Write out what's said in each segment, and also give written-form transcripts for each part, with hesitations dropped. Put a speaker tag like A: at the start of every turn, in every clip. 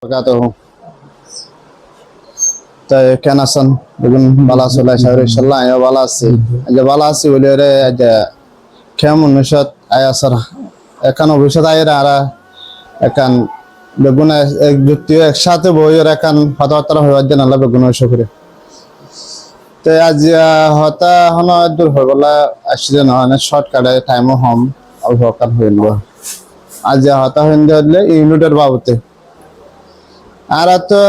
A: বারাকাতুহু। তাই কেন আছেন? দেখুন ভালো আছে ইনশাআল্লাহ। আমি ভালো আছি। যে ভালো আছি বলে রে যে কেমন নিশাত আয়াসর এখান ভবিষ্যৎ আয়ের আর এখান বেগুন এক ব্যক্তি একসাথে বইয়ের এখান কথাবার্তা হয়ে দেন আল্লাহ বেগুন করে। তো আজ হতা হন দূর হয়ে গেলা আসলে নহয় শর্টকাটে টাইমও হম অল্প কাল হইল। আজ হতা হইলে ইউনিটের বাবতে আর তো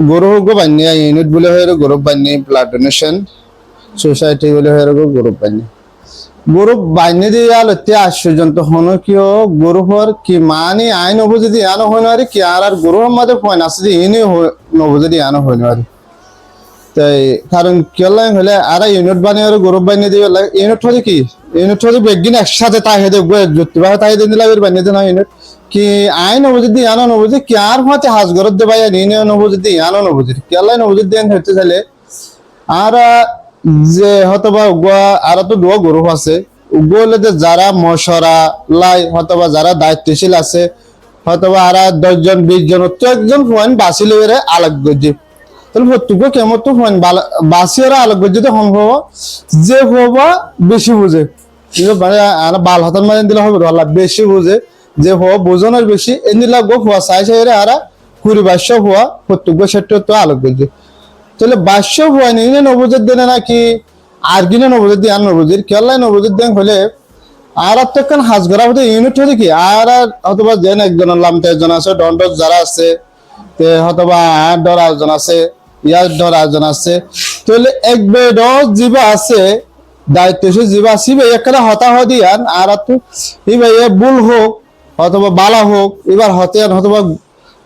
A: গরু বান্যে ইউনিট বলে হয়ে গরু বান্যে ব্লাড ডোনেশন সোসাইটি বলে হয়ে গরু বান্যে গরু বান্যে দিয়ে আলোতে আশ্চর্য হন কিও গরুহর কি মানি আইন হবো যদি আনো হইন আর কি আর গরুর মধ্যে পয়েন্ট আছে যে ইনি নবো যদি আনো হইন আর তাই কারণ কেলাই হলে আর ইউনিট বানিয়ে আর গরু বানিয়ে দিয়ে ইউনিট হলে কি ইউনিট হলে বেগিন একসাথে তাই হেদে যুক্তিভাবে তাই দিন দিলে বানিয়ে দেন ইউনিট কি আইন নবুজি আনো নবুজি কি আর হতে হাজ গরত দে ভাই নিনে নবুজি আনো নবুজি কেলাই নবুজি দেন হতে চাইলে আর যে হতবা উগা আর তো দোয়া গরু আছে উগলে যে যারা মশরা লাই হতবা যারা দায়িত্বশীল আছে হতবা আর 10 জন 20 জন তো একজন পয়েন্ট বাসিলে এর আলাগ গজি তাহলে প্রত্যেক কেমন তো পয়েন্ট বাসির আলাগ গজি তো সম্ভব যে হবা বেশি বুঝে মানে আর বাল হাতার মাঝে দিলে হবে আল্লাহ বেশি বুঝে যে হওয়া বোঝানোর বেশি এমনি লাগবো হওয়া চাই চাই আর 20-22 হওয়া প্রত্যেক সেটা তো আলোক করছে তাহলে 22 হওয়া নিয়ে নবুজের দিনে নাকি আর কিনে নবুজের দিয়ে আর নবুজির কেলাই নবুজের দিন হলে আর তো কেন হাজ করা হতে ইউনিট হতে কি আর হয়তোবা যেন একজন লামতে একজন আছে দণ্ডক যারা আছে হয়তোবা 8 একজন আছে ইয়ার 10 একজন আছে তাহলে এক বেড জীবা আছে দায়িত্বশীল জীবা আছে একটা হতা হদিয়ান আর তো এই ভাই ভুল হোক অথবা বালা হোক এবার হতে হয়তোবা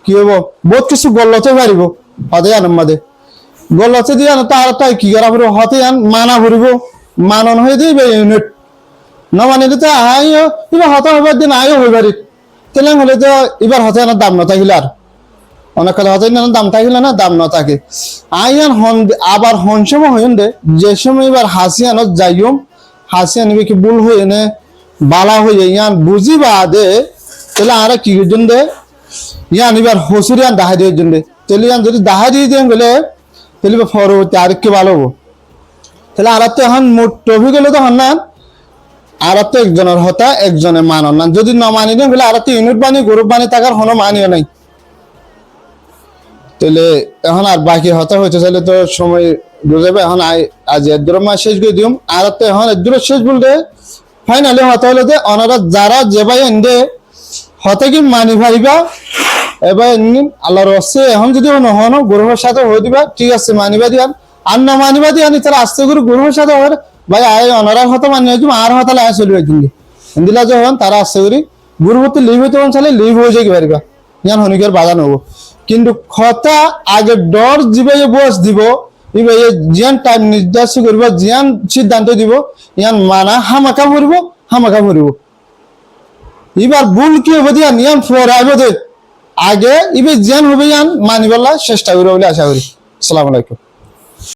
A: কি হবো বহুত কিছু গল্লতে পারিব হতে আনার মাঝে গল্লতে দিয়ে আনো তার তাই কি করা পড়ব হতে আন মানা ভরিব মানন হয়ে দিবে ইউনিট না মানিলে তো আইও এবার হতা হবার দিন আইও হয়ে পারি তাহলে হলে তো এবার হতে আনার দাম না থাকিলে আর অনেক কথা হতে আনার দাম থাকিলে না দাম না থাকে আইয়ান হন আবার হন সময় হইন দে যে সময় এবার হাসি আনত যাইম হাসি আনবে কি ভুল হয়ে নে বালা হয়ে ইয়ান বুঝিবা দে তাহলে আর কি জন দে ইয়ান এবার হসুরিয়ান দাহা দিয়ে জন দে তাহলে ইয়ান যদি দাহা দিয়ে দেন বলে তাহলে পরবর্তী আরেককে ভালো হবো তাহলে আর তো এখন মোট টভি গেলে তো হন না আর তো একজনের হতা একজনের মানন না যদি না মানি দেন বলে আর তো ইউনিট বানি গ্রুপ বানি থাকার হনো মানিও নাই তাহলে এখন আর বাকি হতা হইতে চাইলে তো সময় বুঝাবে এখন আজ এর মাস শেষ করে দিম আর তো এখন এর শেষ বলতে ফাইনালি হতা হলে যে ওনারা যারা যে ভাই এনে হতে কি মানি ভাইবা এবার আল্লাহর রসে এখন যদি নহনো গরুর সাথে হয়ে দিবা ঠিক আছে মানিবা দিয়ান আর না মানিবা দিয়ানি তারা আস্তে করে গরুর সাথে হয় ভাই আয় অনারার হতে মানি হয়েছি আর হতে লাগে চলবে কিন্তু দিলা যখন তারা আস্তে করি গরুপতি লিভ হইতে চাইলে লিভ হয়ে যাই পারিবা ইয়ান হনিকের বাধা নেবো কিন্তু কথা আগে ডর দিবে বস দিব এবার জিয়ান টাইম নির্দেশ করব জিয়ান সিদ্ধান্ত দিব ইয়ান মানা হামাকা ভরিব এবার ভুল কি হবে দিয়া নিয়ম ফরাইব দে আগে এবার জিয়ান হবে ইয়ান মানিবলা চেষ্টা করব বলে আশা করি। আসসালামু আলাইকুম।